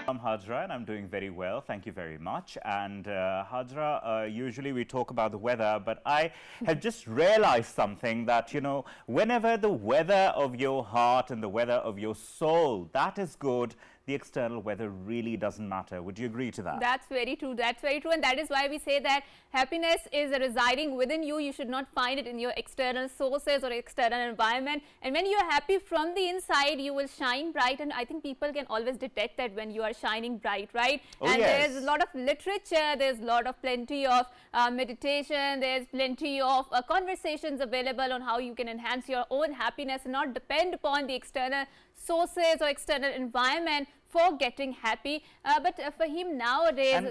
I'm Hajra and I'm doing very well. Thank you very much. And Hajra, usually we talk about the weather, but I have just realized something that, whenever the weather of your heart and the weather of your soul, that is good, the external weather really doesn't matter. Would you agree to that? That's very true. That's very true. And that is why we say that happiness is residing within you. You should not find it in your external sources or external environment. And when you're happy from the inside, you will shine bright. And I think people can always detect that when you are shining bright, right? Oh, and yes. There's a lot of literature. There's a lot of plenty of meditation. There's plenty of conversations available on how you can enhance your own happiness and not depend upon the external sources or external environment for getting happy. But for him nowadays,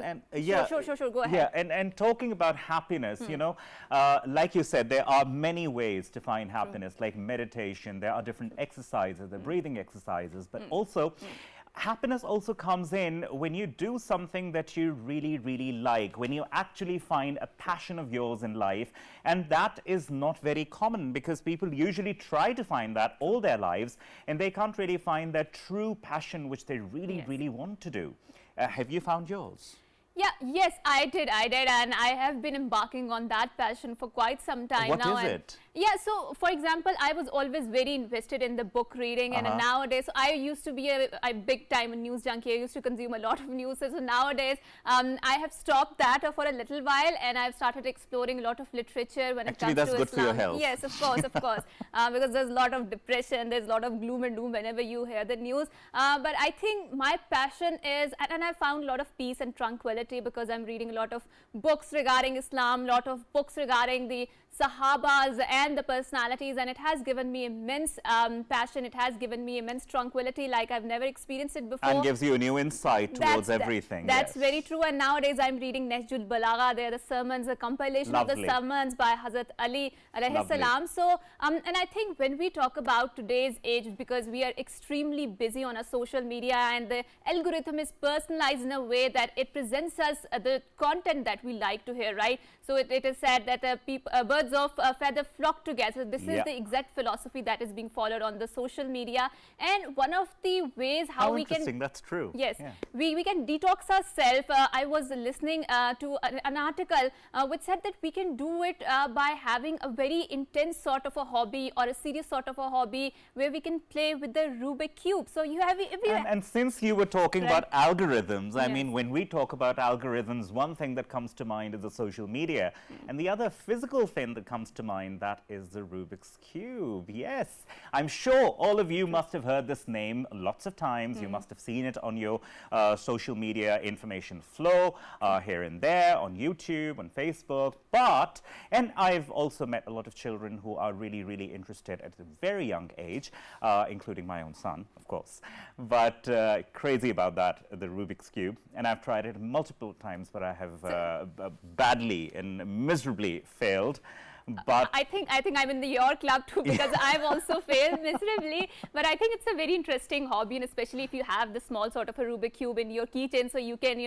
sure, go ahead. Yeah, and talking about happiness, like you said, there are many ways to find happiness, like meditation. There are different exercises, the breathing exercises, but also happiness also comes in when you do something that you really, really like, when you actually find a passion of yours in life. And that is not very common because people usually try to find that all their lives and they can't really find their true passion, which they really, really want to do. Have you found yours? Yes, I did, and I have been embarking on that passion for quite some time now. What is it? Yeah, so for example, I was always very invested in the book reading, and nowadays, so I used to be a big time news junkie. I used to consume a lot of news. So nowadays, I have stopped that for a little while, and I've started exploring a lot of literature when it comes to Islam. Actually, that's good for your health. Yes, of course, because there's a lot of depression, there's a lot of gloom and doom whenever you hear the news. But I think my passion is, and I found a lot of peace and tranquility because I'm reading a lot of books regarding Islam, a lot of books regarding the Sahabas and the personalities, and it has given me immense passion. It has given me immense tranquility like I've never experienced it before. And gives you a new insight towards everything. That's very true. And nowadays I'm reading Nahjul Balagha. They're the sermons, a compilation of the sermons by Hazrat Ali alayhi salam. So, and I think when we talk about today's age, because we are extremely busy on our social media and the algorithm is personalized in a way that it presents us the content that we like to hear, right? So it is said that birds of a feather flock together. So this is the exact philosophy that is being followed on the social media. And one of the ways how we can... That's true. Yes, we can detox ourselves. I was listening to an article which said that we can do it by having a very intense sort of a hobby or a serious sort of a hobby where we can play with the Rubik Cube. So you have... And since you were talking about algorithms, I mean, when we talk about algorithms, one thing that comes to mind is the social media. And the other physical thing that comes to mind, that is the Rubik's Cube. Yes, I'm sure all of you must have heard this name lots of times. You must have seen it on your social media information flow here and there, on YouTube, on Facebook. And I've also met a lot of children who are really, really interested at a very young age, including my own son, of course. But crazy about that, the Rubik's Cube. And I've tried it multiple times, but I have badly and miserably failed. But I think I'm in your club too, because I've also failed miserably. But I think it's a very interesting hobby, and especially if you have the small sort of a Rubik Cube in your keychain, so you can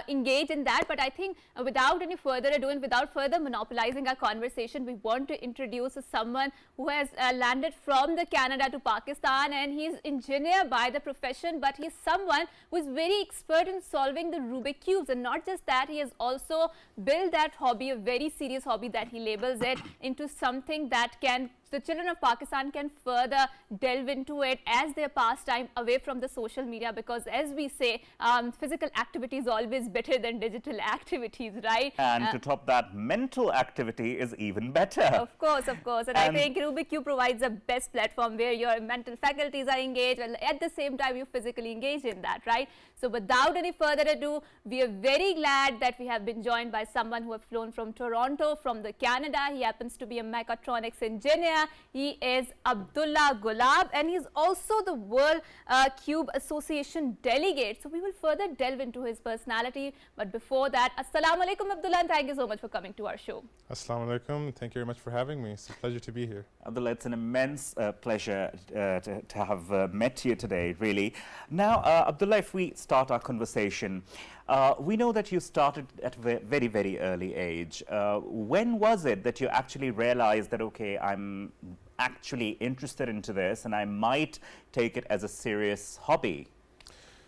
engage in that. But I think without any further ado and without further monopolizing our conversation, we want to introduce someone who has landed from the Canada to Pakistan, and he's engineer by the profession, but he's someone who is very expert in solving the Rubik Cubes. And not just that, he has also built that hobby, a very serious hobby that he labels it, into something that the children of Pakistan can further delve into it as their pastime away from the social media, because as we say, physical activity is always better than digital activities, right? And to top that, mental activity is even better. Of course. And I think Rubik Cube provides the best platform where your mental faculties are engaged and at the same time you physically engage in that, right? So without any further ado, we are very glad that we have been joined by someone who has flown from Toronto, from the Canada. He happens to be a mechatronics engineer. He is Abdullah Gulab, and he's also the World Cube Association delegate. So we will further delve into his personality. But before that, Assalamu alaikum, Abdullah, and thank you so much for coming to our show. Assalamu alaikum. Thank you very much for having me. It's a pleasure to be here. Abdullah, it's an immense pleasure to have met you today, really. Now, Abdullah, if we start our conversation, we know that you started at a very, very early age. When was it that you actually realized that, okay, I'm actually interested into this and I might take it as a serious hobby?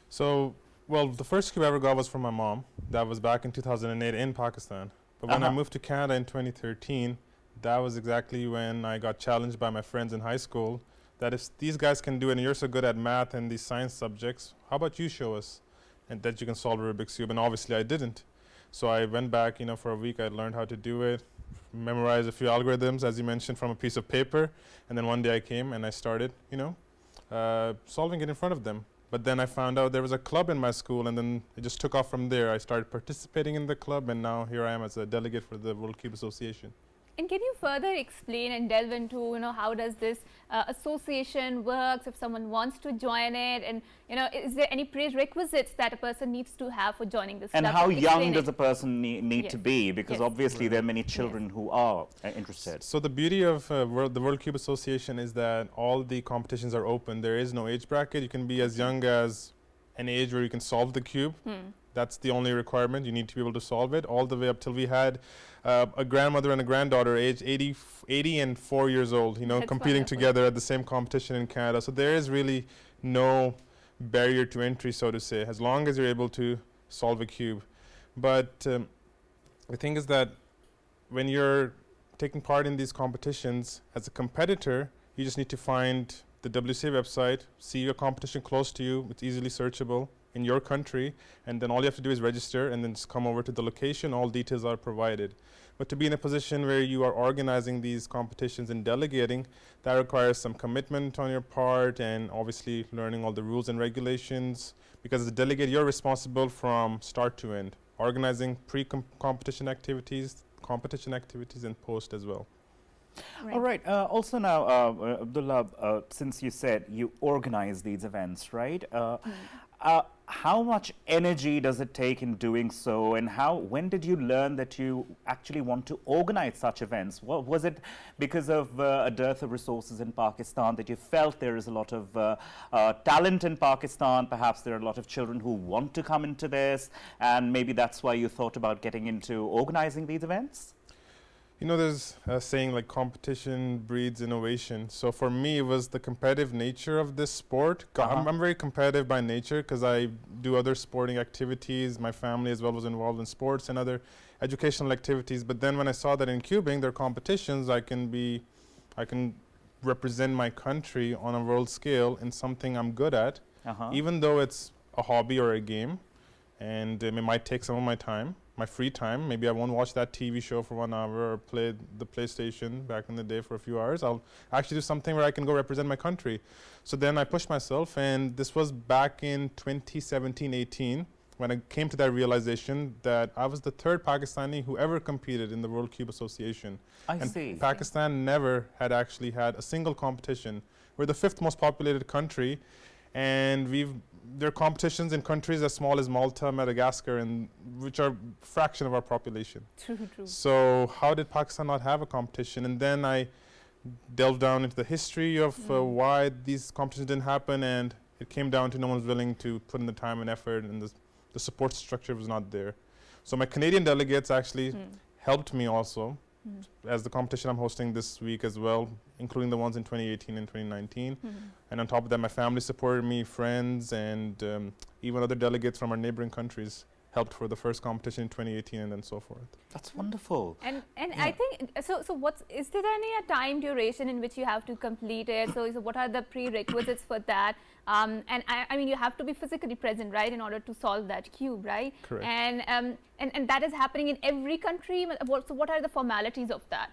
So Well, the first cube I ever got was from my mom. That was back in 2008 in Pakistan. But when I moved to Canada in 2013, that was exactly when I got challenged by my friends in high school that if these guys can do it and you're so good at math and these science subjects, how about you show us and that you can solve a Rubik's Cube? And obviously I didn't. So I went back, for a week. I learned how to do it, memorized a few algorithms, as you mentioned, from a piece of paper. And then one day I came and I started, solving it in front of them. But then I found out there was a club in my school, and then it just took off from there. I started participating in the club, and now here I am as a delegate for the World Cube Association. And can you further explain and delve into, how does this association works if someone wants to join it? And, is there any prerequisites that a person needs to have for joining this club? And how young does a person need to be? Because Yes. obviously there are many children who are interested. So the beauty of the World Cube Association is that all the competitions are open. There is no age bracket. You can be as young as an age where you can solve the cube. That's the only requirement. You need to be able to solve it, all the way up till we had a grandmother and a granddaughter aged 80 and 4 years old, That's competing wonderful. together at the same competition in Canada. So there is really no barrier to entry, so to say, as long as you're able to solve a cube. But the thing is that when you're taking part in these competitions as a competitor, you just need to find the WCA website, see a competition close to you. It's easily searchable in your country, and then all you have to do is register and then just come over to the location. All details are provided. But to be in a position where you are organizing these competitions and delegating, that requires some commitment on your part, and obviously learning all the rules and regulations, because as a delegate you're responsible from start to end, organizing pre-competition activities, competition activities, and post as well. All right. Also now, Abdullah, since you said you organize these events, right? How much energy does it take in doing so, and when did you learn that you actually want to organize such events? Was it because of a dearth of resources in Pakistan that you felt there is a lot of talent in Pakistan? Perhaps there are a lot of children who want to come into this, and maybe that's why you thought about getting into organizing these events? There's a saying like competition breeds innovation. So for me, it was the competitive nature of this sport. I'm very competitive by nature because I do other sporting activities. My family as well was involved in sports and other educational activities. But then when I saw that in cubing, there are competitions, I can represent my country on a world scale in something I'm good at, even though it's a hobby or a game, and it might take some of my time. My free time, maybe I won't watch that TV show for 1 hour or play the PlayStation back in the day for a few hours. I'll actually do something where I can go represent my country. So then I pushed myself, and this was back in 2017-18 when I came to that realization that I was the third Pakistani who ever competed in the World Cube Association. I see. Pakistan never had actually had a single competition. We're the 5th most populated country, and there are competitions in countries as small as Malta, Madagascar, and which are a fraction of our population. True. So how did Pakistan not have a competition? And then I delved down into the history of why these competitions didn't happen, and it came down to no one was willing to put in the time and effort, and the support structure was not there. So my Canadian delegates actually helped me also, as the competition I'm hosting this week as well, including the ones in 2018 and 2019. And on top of that, my family supported me, friends, and even other delegates from our neighboring countries helped for the first competition in 2018 and then so forth. That's wonderful. And I think, so is there any time duration in which you have to complete it? So what are the prerequisites for that? And I mean, you have to be physically present, right, in order to solve that cube, right? Correct. And that is happening in every country. So what are the formalities of that?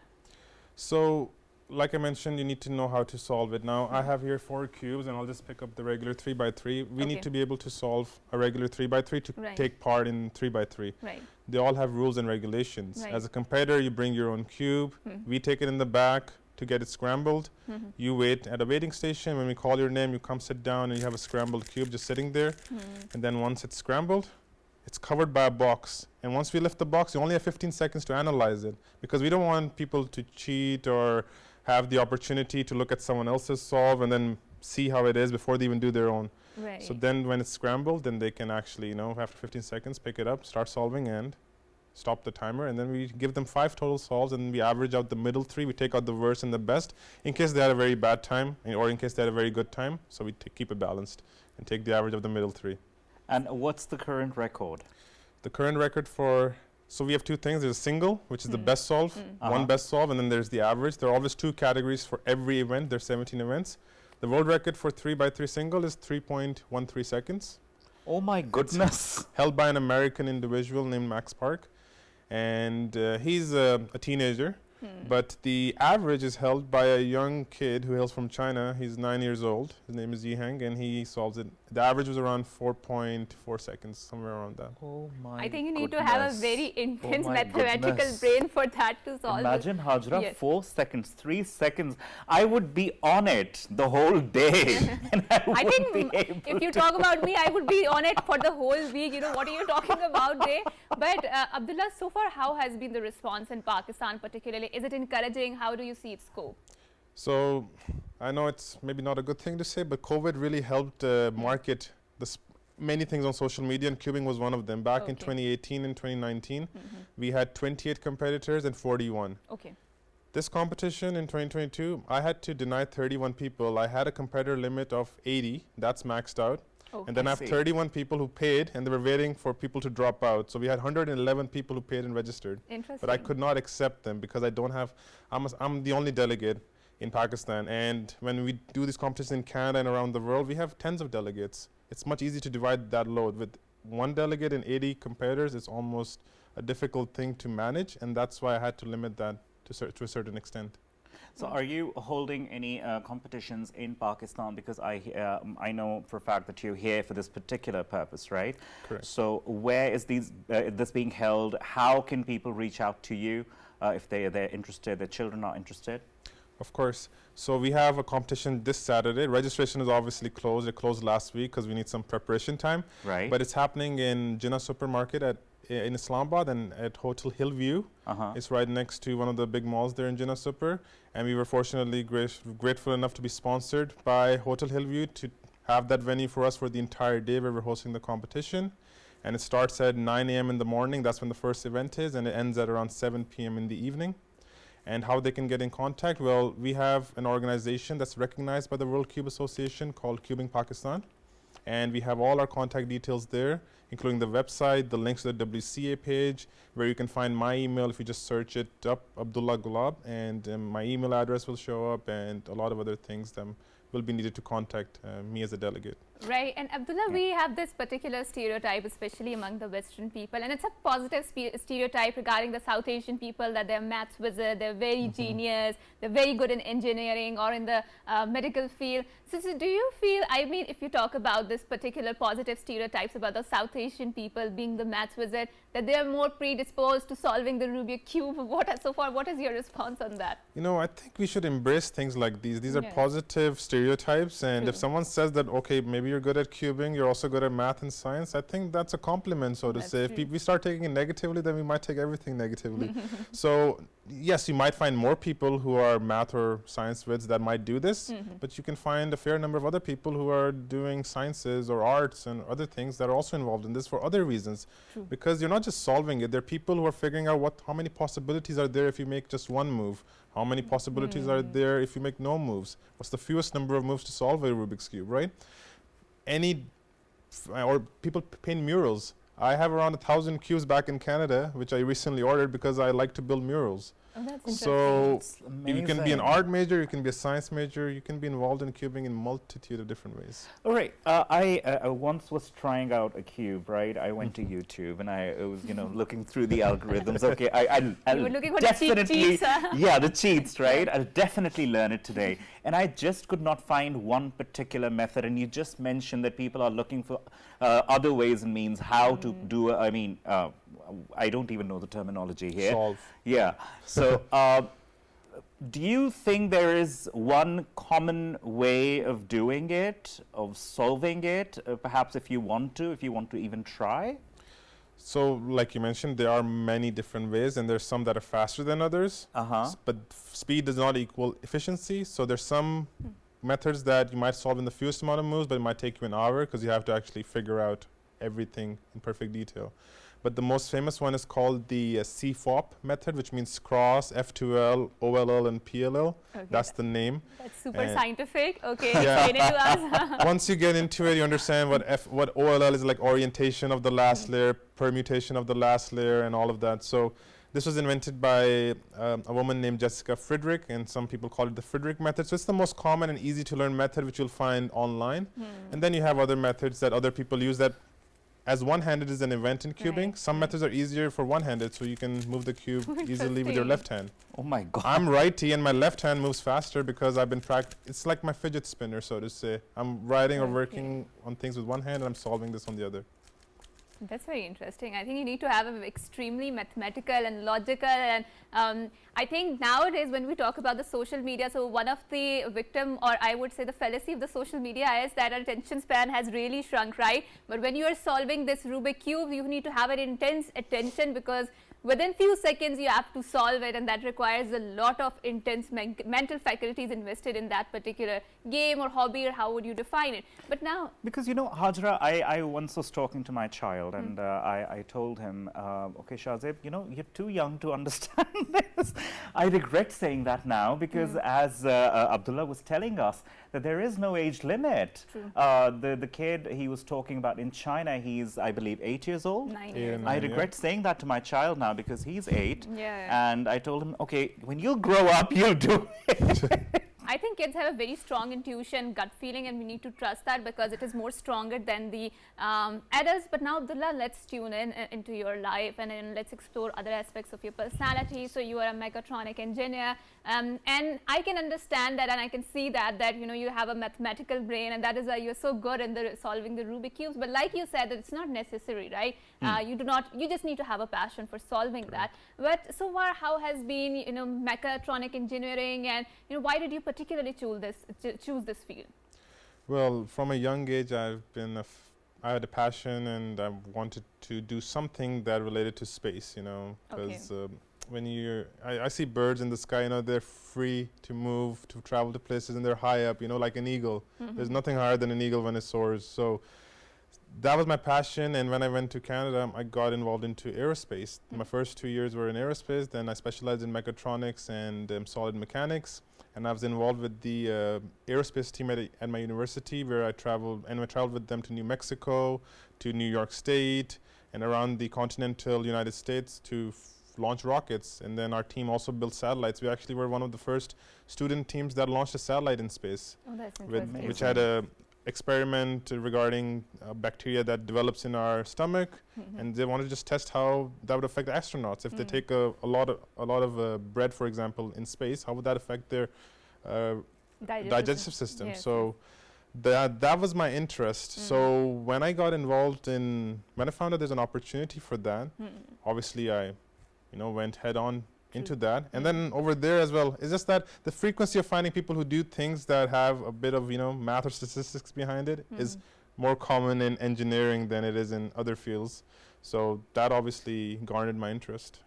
So, like I mentioned, you need to know how to solve it. Now, I have here 4 cubes, and I'll just pick up the regular 3x3. We need to be able to solve a regular 3x3 to take part in 3x3. Right. They all have rules and regulations. Right. As a competitor, you bring your own cube. We take it in the back to get it scrambled. You wait at a waiting station. When we call your name, you come sit down, and you have a scrambled cube just sitting there. And then once it's scrambled, it's covered by a box. And once we lift the box, you only have 15 seconds to analyze it, because we don't want people to cheat or have the opportunity to look at someone else's solve and then see how it is before they even do their own. Right. So then when it's scrambled, then they can actually, after 15 seconds, pick it up, start solving, and stop the timer. And then we give them 5 total solves, and we average out the middle 3. We take out the worst and the best in case they had a very bad time or in case they had a very good time. So we keep it balanced and take the average of the middle 3. And what's the current record? The current record for, so we have two things. There's a single, which is the best solve, one best solve, and then there's the average. There are always two categories for every event. There's 17 events. The world record for 3x3 single is 3.13 seconds. Oh my goodness. Held by an American individual named Max Park. And he's a teenager. But the average is held by a young kid who hails from China. He's 9 years old. His name is Yihang, and he solves it. The average was around 4.4 seconds, somewhere around that. Oh my I think you need to have a very intense mathematical goodness. brain for that to solve Imagine, it. Hajra, Yes. 4 seconds, 3 seconds. I would be on it the whole day. And I I wouldn't think be able if you to. talk about me, I would be on it for the whole week. You know, what are you talking about, Jay? But Abdullah, so far, how has been the response in Pakistan particularly? Is it encouraging? How do you see its scope? So I know it's maybe not a good thing to say, but COVID really helped market many things on social media, and cubing was one of them. Back in 2018 and 2019, we had 28 competitors and 41. Okay. This competition in 2022, I had to deny 31 people. I had a competitor limit of 80. That's maxed out. And then I have 31 people who paid, and they were waiting for people to drop out. So we had 111 people who paid and registered. Interesting. But I could not accept them because I don't have, I'm the only delegate in Pakistan. And when we do these competitions in Canada and around the world, we have tens of delegates. It's much easier to divide that load. With one delegate and 80 competitors, it's almost a difficult thing to manage. And that's why I had to limit that to a certain extent. So are you holding any competitions in Pakistan? Because I know for a fact that you're here for this particular purpose, right? Correct. So where is this being held? How can people reach out to you if they're interested, their children are interested? Of course. So we have a competition this Saturday. Registration is obviously closed. It closed last week because we need some preparation time. Right. But it's happening in Jinnah Supermarket in Islamabad and at Hotel Hillview. It's right next to one of the big malls there in Jinnah Super. And we were fortunately grateful enough to be sponsored by Hotel Hillview to have that venue for us for the entire day where we're hosting the competition. And it starts at 9 a.m. in the morning. That's when the first event is. And it ends at around 7 p.m. in the evening. And how they can get in contact? Well, we have an organization that's recognized by the World Cube Association called Cubing Pakistan. And we have all our contact details there, including the website, the links to the WCA page, where you can find my email if you just search it up, Abdullah Gulab, and my email address will show up, and a lot of other things that will be needed to contact me as a delegate. Right, and Abdullah, we have this particular stereotype, especially among the Western people, and it's a positive stereotype regarding the South Asian people, that they're maths wizard, they're very genius, they're very good in engineering or in the medical field. So do you feel, I mean, if you talk about this particular positive stereotypes about the South Asian people being the maths wizard, that they are more predisposed to solving the Rubik cube? So far, what is your response on that? You know, I think we should embrace things like these. These are positive stereotypes, and if someone says that, okay, maybe you're good at cubing, you're also good at math and science, I think that's a compliment, so to say. If we start taking it negatively, then we might take everything negatively. So yes, you might find more people who are math or science wits that might do this, but you can find a fair number of other people who are doing sciences or arts and other things that are also involved in this for other reasons. Because you're not just solving it, there are people who are figuring out how many possibilities are there if you make just one move. How many possibilities are there if you make no moves? What's the fewest number of moves to solve a Rubik's Cube, right? Or people paint murals. I have around 1,000 cubes back in Canada, which I recently ordered because I like to build murals. Oh, that's interesting. So you can be an art major, you can be a science major, you can be involved in cubing in a multitude of different ways. All right. I once was trying out a cube, right? I went to YouTube and I was, looking through the algorithms. Okay, I'll you were looking for definitely, the cheats, huh? yeah, the cheats, right? I'll definitely learn it today. And I just could not find one particular method. And you just mentioned that people are looking for other ways and means how to do. I don't even know the terminology here. Solve. Yeah. So, do you think there is one common way of doing it, of solving it? Perhaps if you want to even try? So, like you mentioned, there are many different ways, and there's some that are faster than others. But speed does not equal efficiency. So there's some methods that you might solve in the fewest amount of moves, but it might take you an hour because you have to actually figure out everything in perfect detail. but the most famous one is called the CFOP method, which means cross, F2L, OLL, and PLL. Okay. That's the name. That's super scientific. Okay, Yeah. explain it to us. Once you get into it, you understand what OLL is, like orientation of the last layer, permutation of the last layer, and all of that. So this was invented by a woman named Jessica Friedrich, and some people call it the Friedrich method. So it's the most common and easy to learn method which you'll find online. And then you have other methods that other people use that as one-handed is an event in cubing. Right, Some methods are easier for one-handed, so you can move the cube easily with your Interesting. left hand. Oh my God. I'm righty and my left hand moves faster because I've been it's like my fidget spinner, so to say. I'm writing or Okay. working on things with one hand and I'm solving this on the other. That's very interesting. I think you need to have an extremely mathematical and logical, and I think nowadays when we talk about the social media, so one of the victim, or I would say the fallacy of the social media is that our attention span has really shrunk, right? But when you are solving this Rubik cube, you need to have an intense attention because within few seconds you have to solve it, and that requires a lot of intense mental faculties invested in that particular game or hobby, or how would you define it? But now, Because, you know, Hajra, I once was talking to my child and I told him, okay, Shahzeb, you know, you're too young to understand this. I regret saying that now because as Abdullah was telling us, that there is no age limit. True. The kid he was talking about in China, he's, I believe, 8 years old. 9 Yeah, years. no. I Yeah. regret saying that to my child now because he's 8. Yeah. And I told him, okay, when you grow up, you'll do it. I think kids have a very strong intuition, gut feeling, and we need to trust that because it is more stronger than the adults. But now, Abdullah, let's tune in into your life and then let's explore other aspects of your personality. So you are a mechatronic engineer, and I can understand that, and I can see that you know you have a mathematical brain, and that is why you're so good in solving the Rubik cubes. But like you said, that it's not necessary, right? You just need to have a passion for solving that. But so far, how has been mechatronic engineering, and why did you particularly choose this field? Well, from a young age, I had a passion and I wanted to do something that related to space, because when I see birds in the sky, they're free to move, to travel to places, and they're high up, like an eagle. There's nothing higher than an eagle when it soars. So that was my passion, and when I went to Canada, I got involved into aerospace. My first 2 years were in aerospace, then I specialized in mechatronics and solid mechanics. And I was involved with the aerospace team at my university, where I traveled with them to New Mexico, to New York State, and around the continental United States to launch rockets. And then our team also built satellites. We actually were one of the first student teams that launched a satellite in space, Oh, that's interesting. which had a experiment regarding bacteria that develops in our stomach, and they wanted to just test how that would affect astronauts. If they take a lot of bread, for example, in space, how would that affect their digestive system? Yes, So that was my interest. So when I got involved when I found out there's an opportunity for that, obviously I went head on into that. And then over there as well, it's just that the frequency of finding people who do things that have a bit of math or statistics behind it is more common in engineering than it is in other fields. So that obviously garnered my interest.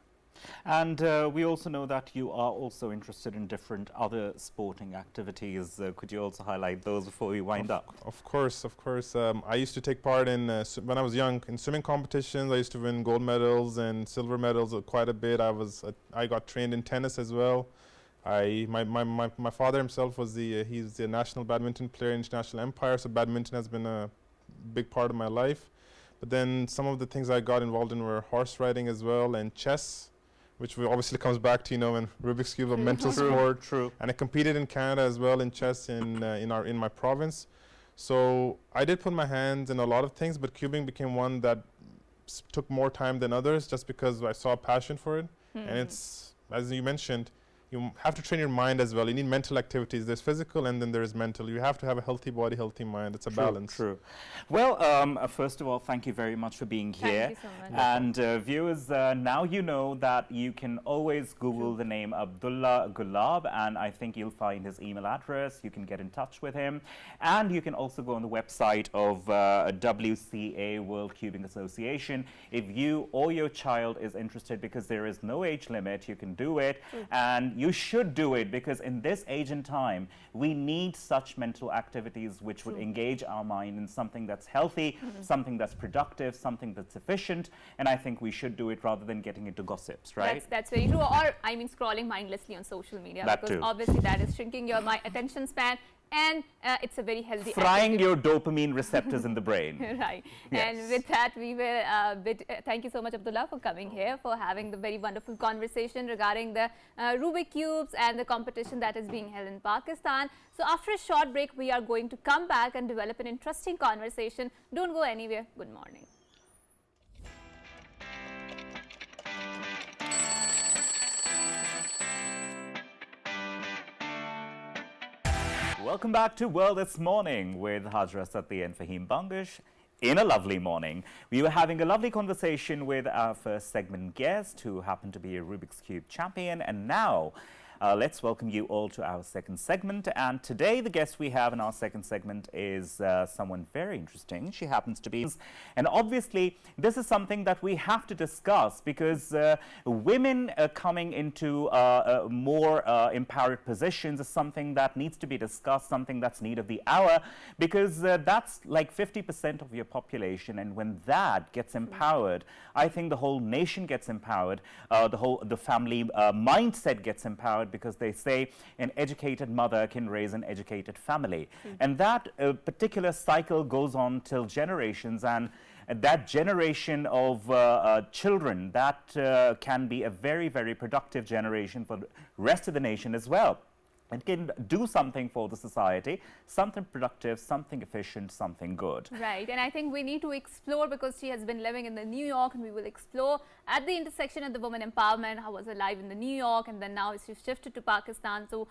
And we also know that you are also interested in different other sporting activities. Could you also highlight those before we wind up? Of course. I used to take part in, when I was young, in swimming competitions. I used to win gold medals and silver medals quite a bit. I got trained in tennis as well. My father himself was he's the national badminton player in International Empire, so badminton has been a big part of my life. But then some of the things I got involved in were horse riding as well, and chess, which obviously comes back to when Rubik's Cube, a mental sport. True. And I competed in Canada as well in chess in my province. So I did put my hands in a lot of things, but cubing became one that took more time than others, just because I saw a passion for it. And it's, as you mentioned, you have to train your mind as well. You need mental activities. There's physical and then there's mental. You have to have a healthy body, healthy mind. It's a balance. True. Well, first of all, thank you very much for being here. Thank you so much. And viewers, now you know that you can always Google the name Abdullah Gulab, and I think you'll find his email address. You can get in touch with him. And you can also go on the website of WCA, World Cubing Association. If you or your child is interested, because there is no age limit, you can do it. And you should do it, because in this age and time, we need such mental activities which would engage our mind in something that's healthy, something that's productive, something that's efficient, and I think we should do it rather than getting into gossips, right? That's very true. Or, I mean, scrolling mindlessly on social media, That because too. obviously that is shrinking your attention span, and it's a very healthy Frying activity. your dopamine receptors in the brain. Right. Yes. And with that, we will thank you so much, Abdullah, for coming here, for having the very wonderful conversation regarding the Rubik Cubes and the competition that is being held in Pakistan. So after a short break, we are going to come back and develop an interesting conversation. Don't go anywhere. Good morning. Welcome back to World This Morning with Hajra Sati and Fahim Bangish. In a lovely morning, we were having a lovely conversation with our first segment guest, who happened to be a Rubik's Cube champion, and now let's welcome you all to our second segment. And today the guest we have in our second segment is someone very interesting. She happens to be, and obviously this is something that we have to discuss, because women coming into more empowered positions is something that needs to be discussed, something that's need of the hour, because that's like 50% of your population, and when that gets empowered, I think the whole nation gets empowered, the family mindset gets empowered, because they say an educated mother can raise an educated family. And that particular cycle goes on till generations, and that generation of children, that can be a very, very productive generation for the rest of the nation as well. It can do something for the society, something productive, something efficient, something good. Right, and I think we need to explore, because she has been living in the New York, and we will explore at the intersection of the women empowerment, how was her life in the New York, and then now she shifted to Pakistan. So,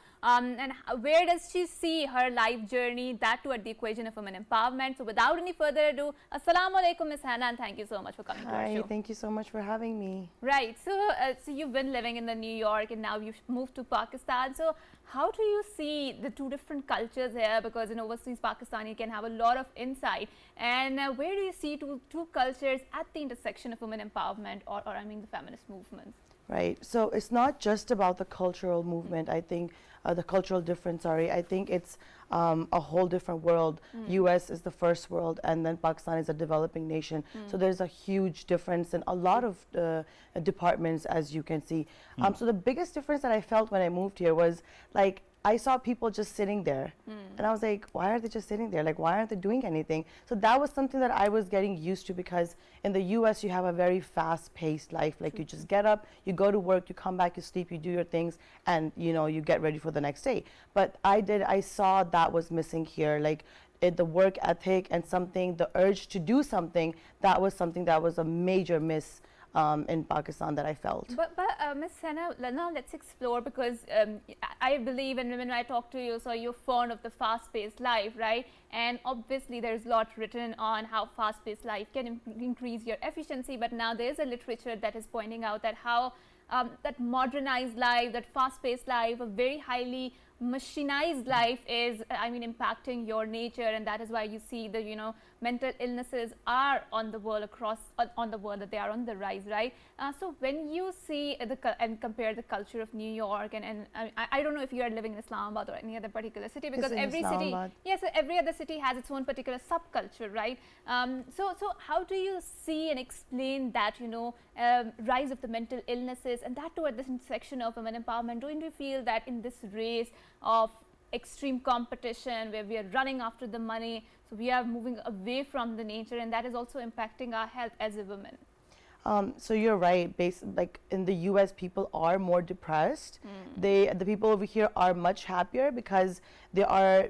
where does she see her life journey, that too at the equation of women empowerment? So without any further ado, Assalamu alaikum, Ms. Hannah, and thank you so much for coming to our Hi, show. thank you so much for having me. Right, so you've been living in the New York, and now you've moved to Pakistan. So how do you see the two different cultures here? Because in overseas Pakistan, you can have a lot of insight. And where do you see two cultures at the intersection of women empowerment, or I mean the feminist movements? Right, so it's not just about the cultural movement. I think the cultural difference, sorry, I think it's a whole different world. US is the first world, and then Pakistan is a developing nation. So there's a huge difference in a lot of departments, as you can see. So the biggest difference that I felt when I moved here was, like, I saw people just sitting there, and I was like, why are they just sitting there? Like, why aren't they doing anything? So that was something that I was getting used to, because in the US you have a very fast-paced life. Like, you just get up, you go to work, you come back, you sleep, you do your things, and you get ready for the next day. But I saw that was missing here. Like, the work ethic and the urge to do something, that was something that was a major miss in Pakistan that I felt. But Ms. Hannah, now let's explore, because I believe, and when I talk to you, so you're fond of the fast-paced life, right? And obviously there's a lot written on how fast-paced life can increase your efficiency, but now there's a literature that is pointing out that how that modernized life, that fast-paced life, a very highly machinized life is, impacting your nature, and that is why you see the, mental illnesses are on the world on the world, that they are on the rise, right? So when you see and compare the culture of New York, and I don't know if you are living in Islamabad or any other particular city, because every city, so every other city has its own particular subculture, right? So how do you see and explain that, rise of the mental illnesses, and that too at this intersection of women empowerment? Don't you feel that in this race of extreme competition, where we are running after the money, so we are moving away from the nature, and that is also impacting our health as a woman? So you're right. Like in the US, people are more depressed. The people over here are much happier, because they are,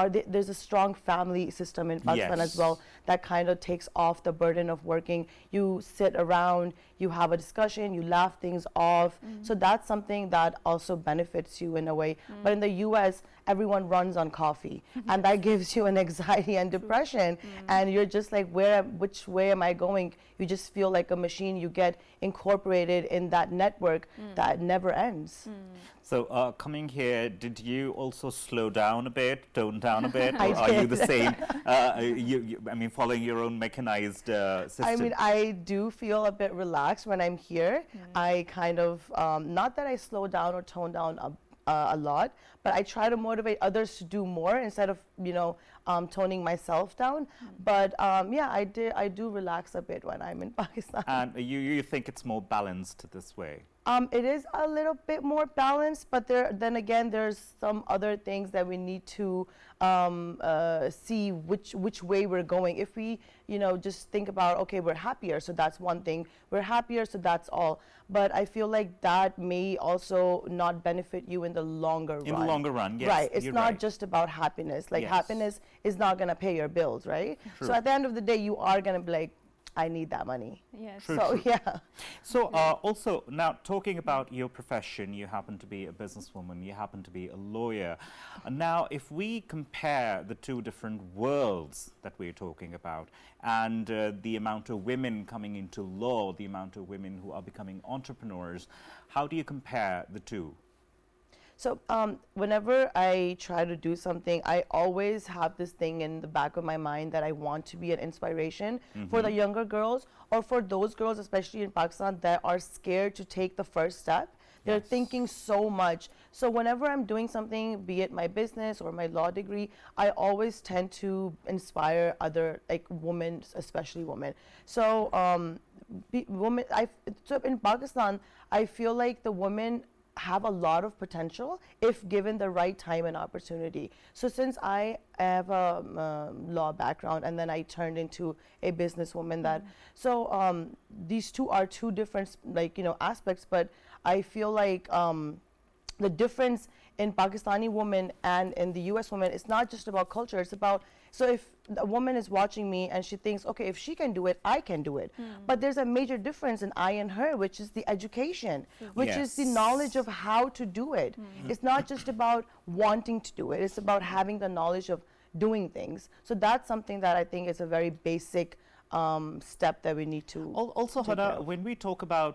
there's a strong family system in Pakistan as well, that kind of takes off the burden of working. You sit around, you have a discussion, you laugh things off. So that's something that also benefits you in a way. But in the US, everyone runs on coffee, and that gives you an anxiety and depression, and you're just like, which way am I going? You just feel like a machine. You get incorporated in that network that never ends. So coming here, did you also slow down a bit, tone down a bit, I or are you did. the same? Following your own mechanized system. I do feel a bit relaxed. relaxed when I'm here. I kind of, not that I slow down or tone down a lot, but I try to motivate others to do more instead of, toning myself down. But yeah, I do relax a bit when I'm in Pakistan. And you think it's more balanced this way? It is a little bit more balanced, but then again, there's some other things that we need to see which way we're going. If we, just think about, okay, we're happier, so that's one thing. We're happier, so that's all. But I feel like that may also not benefit you in the longer run. In the longer run, yes. Right. It's you're not right. just about happiness. Like Yes. happiness is not going to pay your bills, right? True. So at the end of the day, you are going to be like, I need that money. Yes. True, So true. yeah. So also, now talking about your profession, you happen to be a businesswoman, you happen to be a lawyer. Now, if we compare the two different worlds that we're talking about, and the amount of women coming into law, the amount of women who are becoming entrepreneurs, how do you compare the two? So whenever I try to do something, I always have this thing in the back of my mind that I want to be an inspiration for the younger girls, or for those girls, especially in Pakistan, that are scared to take the first step. They're Yes. thinking so much. So whenever I'm doing something, be it my business or my law degree, I always tend to inspire other, like, women, especially women. So so in Pakistan, I feel like the women have a lot of potential if given the right time and opportunity. So since I have a law background, and then I turned into a businesswoman, so these two are two different, aspects, but I feel like the difference in Pakistani women and in the US woman is not just about culture, it's about, so if a woman is watching me and she thinks, okay, if she can do it, I can do it. But there's a major difference in I and her, which is the education, which is the Yes. knowledge of how to do it. It's not just about wanting to do it, it's about having the knowledge of doing things. So that's something that I think is a very basic step that we need to Also, take care Hada, of. when we talk about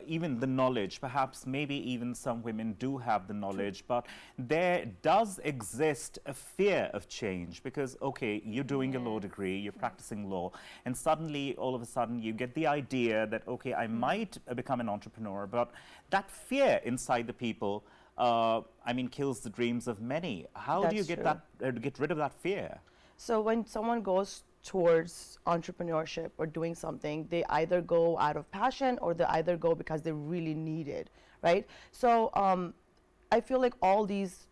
even the knowledge, perhaps maybe even some women do have the knowledge, but there does exist a fear of change because, okay, you're doing a law degree, you're practicing law, and suddenly, all of a sudden, you get the idea that, okay, I might become an entrepreneur, but that fear inside the people, kills the dreams of many. How do you That's get get rid of that fear? So when someone goes towards entrepreneurship or doing something, they either go out of passion or they either go because they really need it, right? So I feel like all these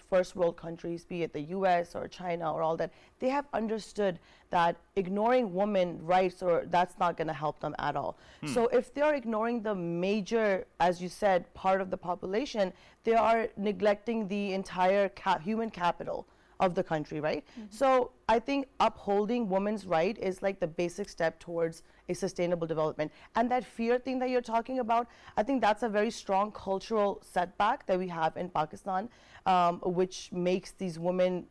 first world countries, be it the US or China or all that, they have understood that ignoring women rights, or that's not going to help them at all. So if they're ignoring the major, as you said, part of the population, they are neglecting the entire human capital of the country, right? So I think upholding women's right is like the basic step towards a sustainable development. And that fear thing that you're talking about, I think that's a very strong cultural setback that we have in Pakistan, which makes these women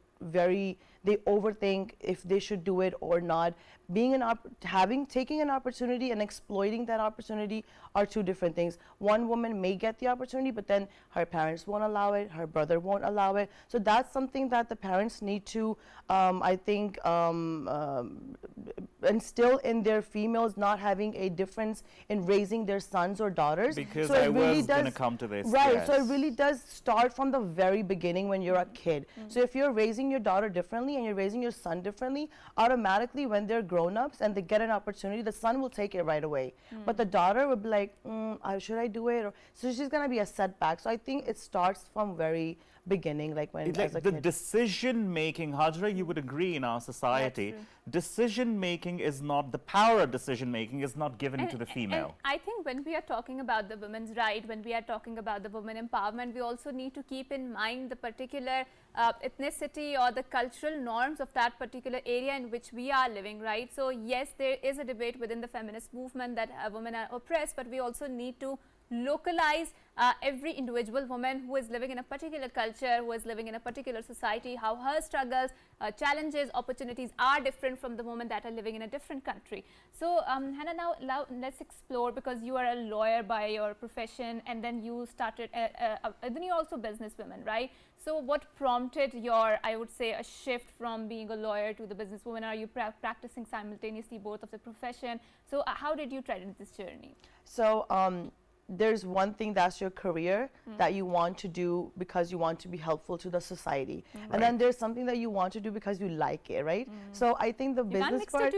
they overthink if they should do it or not. Taking an opportunity and exploiting that opportunity are two different things. One woman may get the opportunity, but then her parents won't allow it, her brother won't allow it. So that's something that the parents need to, instill in their females, not having a difference in raising their sons or daughters. Because So I it really was going to does- come to this. Right, so it yes. really does start from the very beginning when you're a kid. So if you're raising your daughter differently and you're raising your son differently, automatically when they're grown-ups and they get an opportunity, the son will take it right away. But the daughter would be like, should I do it? So she's going to be a setback. So I think it starts from very beginning, like when It's as a like the kid. decision making, Hajra, you would agree in our society, true. decision making is not, the power of decision making is not given to the And female. I think when we are talking about the women's right, when we are talking about the women empowerment, we also need to keep in mind the particular ethnicity or the cultural norms of that particular area in which we are living, right? So yes, there is a debate within the feminist movement that women are oppressed, but we also need to localize every individual woman who is living in a particular culture, who is living in a particular society, how her struggles, challenges, opportunities are different from the women that are living in a different country. So Hannah, now let's explore, because you are a lawyer by your profession, and then you started, then you're also a businesswoman, right? So what prompted your, I would say, a shift from being a lawyer to the businesswoman? Are you practicing simultaneously both of the profession? So how did you tread this journey? So there's one thing that's your career that you want to do because you want to be helpful to the society, and then there's something that you want to do because you like it, right? So I think the business part.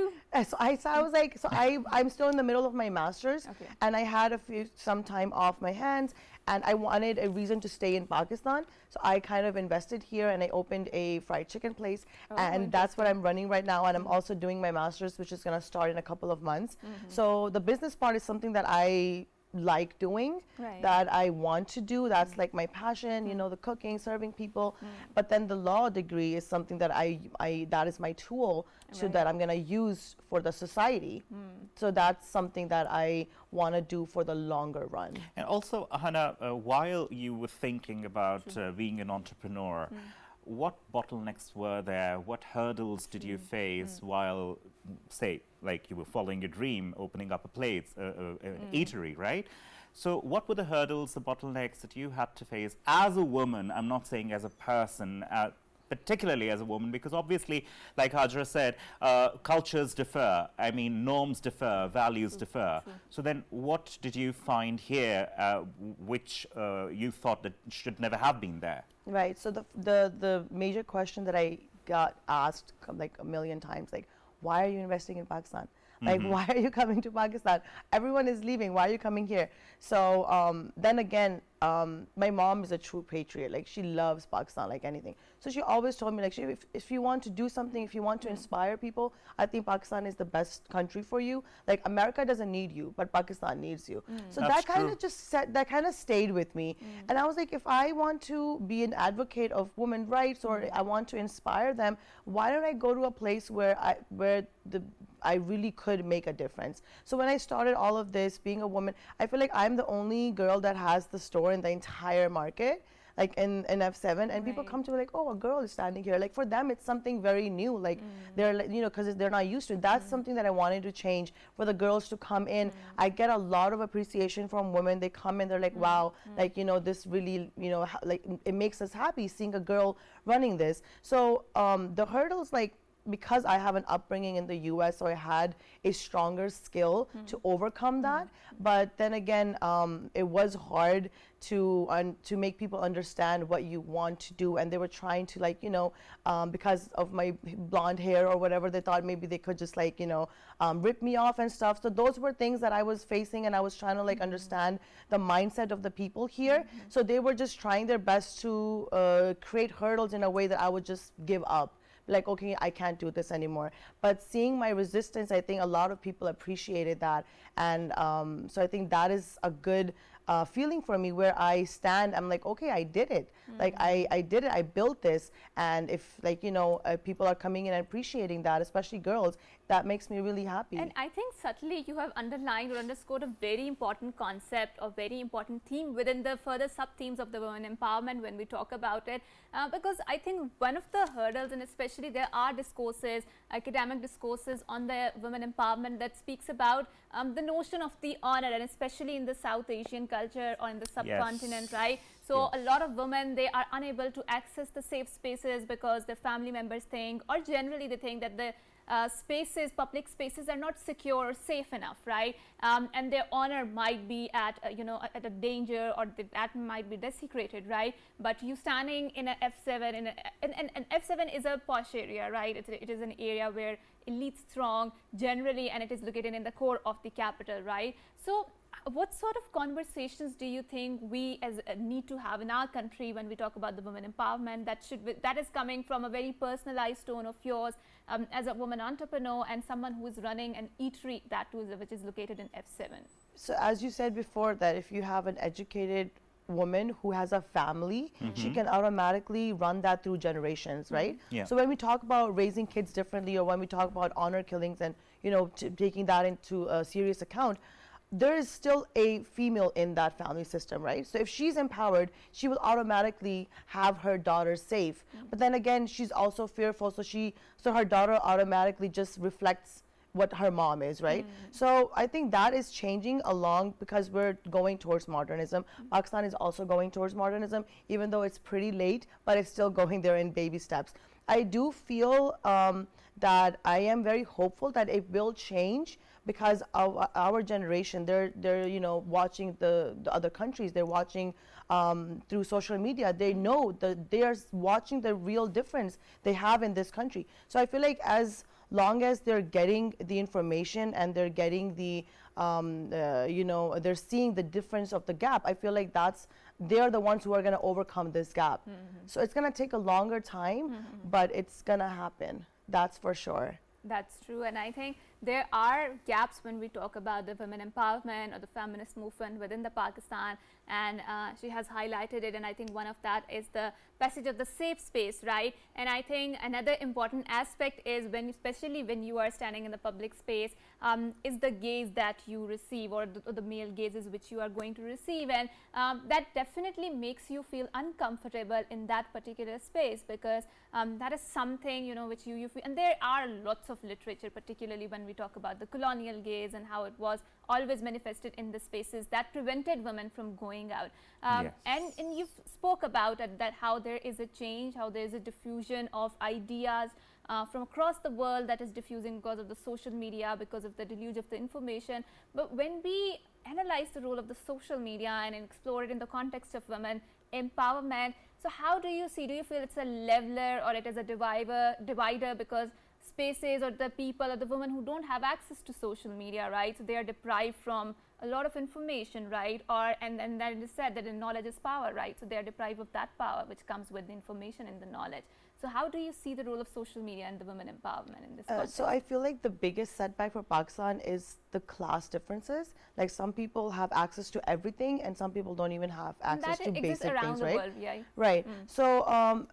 So I was like, so I'm still in the middle of my master's, and I had some time off my hands, and I wanted a reason to stay in Pakistan. So I kind of invested here, and I opened a fried chicken place, and that's what I'm running right now. And I'm also doing my master's, which is going to start in a couple of months. So the business part is something that I like doing, that I want to do. That's like my passion, you know, the cooking, serving people. But then the law degree is something that that is my tool that I'm going to use for the society. So that's something that I want to do for the longer run. And also, Hannah, while you were thinking about being an entrepreneur, what bottlenecks were there? What hurdles did you face while, say, like you were following your dream, opening up a place, an eatery, right? So what were the hurdles, the bottlenecks that you had to face as a woman? I'm not saying as a person, particularly as a woman, because obviously, like Hajra said, cultures differ. I mean, norms differ, values differ. So then what did you find here which you thought that should never have been there? Right. So the major question that I got asked like a million times, like, why are you investing in Pakistan? Like, why are you coming to Pakistan? Everyone is leaving. Why are you coming here? So then again, my mom is a true patriot. Like, she loves Pakistan like anything. So she always told me, like, if you want to do something, if you want to inspire people, I think Pakistan is the best country for you. Like, America doesn't need you, but Pakistan needs you. So that kind of that kind of stayed with me. And I was like, if I want to be an advocate of women's rights, or I want to inspire them, why don't I go to a place where I really could make a difference? So when I started all of this, being a woman, I feel like I'm the only girl that has the store in the entire market, like in F7, and people come to me like, oh, a girl is standing here. Like, for them, it's something very new. Like, they're like, you know, because they're not used to it. That's something that I wanted to change, for the girls to come in. I get a lot of appreciation from women. They come in, they're like, wow, like, you know, this really, you know, like, it makes us happy seeing a girl running this. So the hurdles, like, because I have an upbringing in the US, so I had a stronger skill to overcome that. But then again, it was hard to make people understand what you want to do, and they were trying to, like, you know, because of my blonde hair or whatever, they thought maybe they could just, like, you know, rip me off and stuff. So those were things that I was facing, and I was trying to, like, understand the mindset of the people here. So they were just trying their best to create hurdles in a way that I would just give up. Like, okay, I can't do this anymore. But seeing my resistance, I think a lot of people appreciated that. And so I think that is a good feeling for me, where I stand, I'm like, okay, I did it. Like, I did it, I built this. And if, like, you know, people are coming in and appreciating that, especially girls, that makes me really happy. And I think subtly you have underlined or underscored a very important concept, or very important theme within the further sub-themes of the women empowerment when we talk about it. Because I think one of the hurdles, and especially there are discourses, academic discourses on the women empowerment, that speaks about the notion of the honor, and especially in the South Asian culture or in the subcontinent, right? So a lot of women, they are unable to access the safe spaces because their family members think, or generally they think, that the spaces, public spaces, are not secure or safe enough, right? And their honor might be at, you know, at a danger, or that might be desecrated, right? But you standing in a F7, and F7 is a posh area, right? It is an area where elites throng generally, and it is located in the core of the capital, right? So what sort of conversations do you think we need to have in our country when we talk about the women empowerment, that is coming from a very personalized tone of yours as a woman entrepreneur and someone who is running an eatery which is located in F7? So as you said before, that if you have an educated woman who has a family, she can automatically run that through generations, right? So when we talk about raising kids differently, or when we talk about honor killings and, you know, taking that into a serious account, there is still a female in that family system, right? So if she's empowered, she will automatically have her daughter safe. But then again, she's also fearful, so her daughter automatically just reflects what her mom is, right? So I think that is changing along because we're going towards modernism. Pakistan is also going towards modernism, even though it's pretty late, but it's still going there in baby steps. I do feel that I am very hopeful that it will change because of our generation. They're watching the other countries. They're watching through social media. They know that they are watching the real difference they have in this country. So I feel like as long as they're getting the information and they're getting the they're seeing the difference of the gap, I feel like they're the ones who are going to overcome this gap. So it's going to take a longer time, but it's going to happen. That's for sure. That's true, and I think there are gaps when we talk about the women empowerment or the feminist movement within the Pakistan, and she has highlighted it, and I think one of that is the passage of the safe space, right? And I think another important aspect is especially when you are standing in the public space, is the gaze that you receive, or the male gazes which you are going to receive, and that definitely makes you feel uncomfortable in that particular space, because that is something which you feel. And there are lots of literature, particularly when we talk about the colonial gaze and how it was always manifested in the spaces that prevented women from going out. Yes. And you spoke about it, that how there is a change, how there is a diffusion of ideas from across the world that is diffusing because of the social media, because of the deluge of the information. But when we analyze the role of the social media and explore it in the context of women empowerment, so how do you feel it's a leveler or it is a divider, because spaces or the people or the women who don't have access to social media, right, so they are deprived from a lot of information, right, and then that is said that knowledge is power, right, so they are deprived of that power which comes with the information and the knowledge. So how do you see the role of social media and the women empowerment in this context? So I feel like the biggest setback for Pakistan is the class differences. Like some people have access to everything and some people don't even have access to basic things, right? World, yeah. Right. So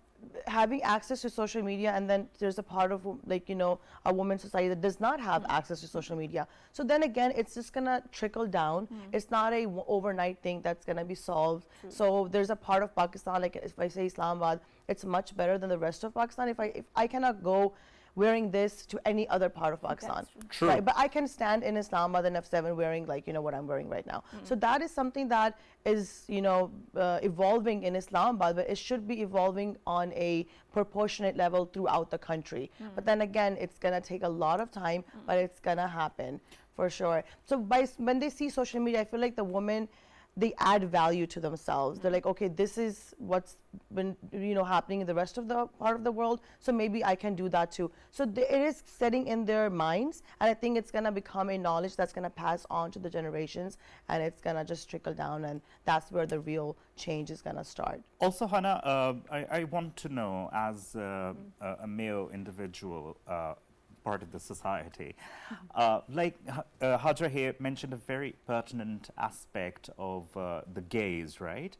having access to social media, and then there's a part of a women's society that does not have access to social media. So then again, it's just gonna trickle down. It's not a overnight thing that's gonna be solved. So there's a part of Pakistan, like if I say Islamabad, it's much better than the rest of Pakistan. If I cannot go wearing this to any other part of Pakistan. True. Right? But I can stand in Islamabad and F7 wearing what I'm wearing right now. So that is something that is evolving in Islamabad, but it should be evolving on a proportionate level throughout the country. But then again, it's gonna take a lot of time, but it's gonna happen for sure. So when they see social media, I feel like the women, they add value to themselves. They're like, okay, this is what's been happening in the rest of the part of the world, so maybe I can do that too. So it is setting in their minds, and I think it's gonna become a knowledge that's gonna pass on to the generations, and it's gonna just trickle down, and that's where the real change is gonna start. Also, Hannah, I want to know, as a male individual, part of the society. Hajar here mentioned a very pertinent aspect of the gaze, right?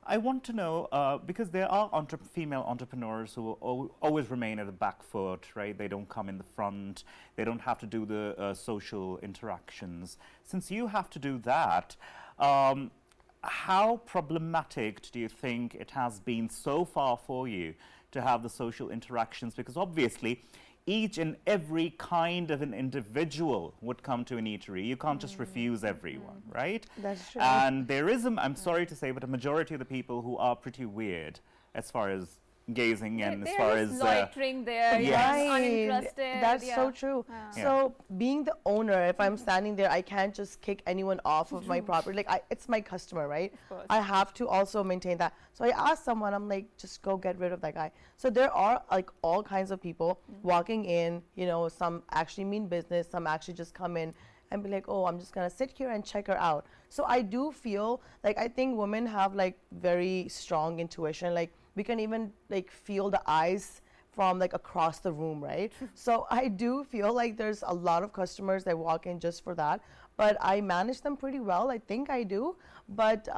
I want to know, because there are female entrepreneurs who always remain at the back foot, right? They don't come in the front. They don't have to do the social interactions. Since you have to do that, how problematic do you think it has been so far for you to have the social interactions? Because obviously, each and every kind of an individual would come to an eatery. You can't just refuse everyone, right? That's true. And there is, I'm sorry to say, but a majority of the people who are pretty weird as far as gazing and as far as loitering there, uninterested. That's so true. So being the owner, if I'm standing there, I can't just kick anyone off of my property. Like it's my customer, right? I have to also maintain that. So I asked someone, I'm like, just go get rid of that guy. So there are like all kinds of people walking in, some actually mean business, some actually just come in and be like, oh, I'm just gonna sit here and check her out. So I do feel like, I think women have like very strong intuition. Like we can even like feel the eyes from like across the room, right? So I do feel like there's a lot of customers that walk in just for that. but I manage them pretty well. I think I do. But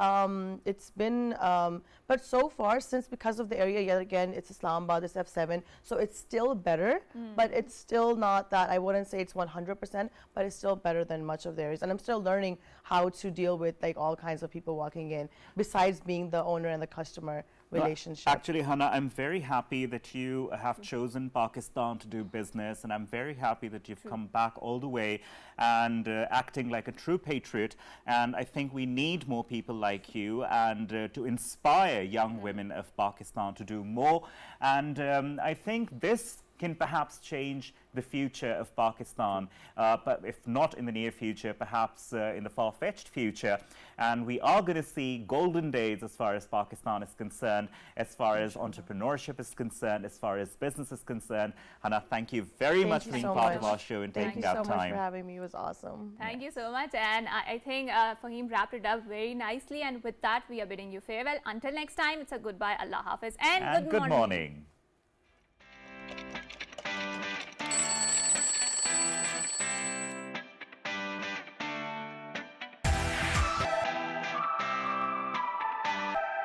it's been, but so far, since because of the area, yet again, it's Islamabad, it's F7, so it's still better, but it's still not that, I wouldn't say it's 100%, but it's still better than much of the areas. And I'm still learning how to deal with like all kinds of people walking in, besides being the owner and the customer relationship. Actually, Hannah, I'm very happy that you have chosen Pakistan to do business, and I'm very happy that you've come back all the way and acting like a true patriot. And I think we need more people like you, and to inspire young women of Pakistan to do more. And I think this can perhaps change the future of Pakistan, but if not in the near future, perhaps in the far-fetched future. And we are going to see golden days as far as Pakistan is concerned, as far as entrepreneurship is concerned, as far as business is concerned. Hannah, thank you very much for being part of our show and taking out time. Thank you so much for having me. It was awesome. Thank you so much. And I think Fahim wrapped it up very nicely. And with that, we are bidding you farewell. Until next time, it's a goodbye, Allah Hafiz, and good morning.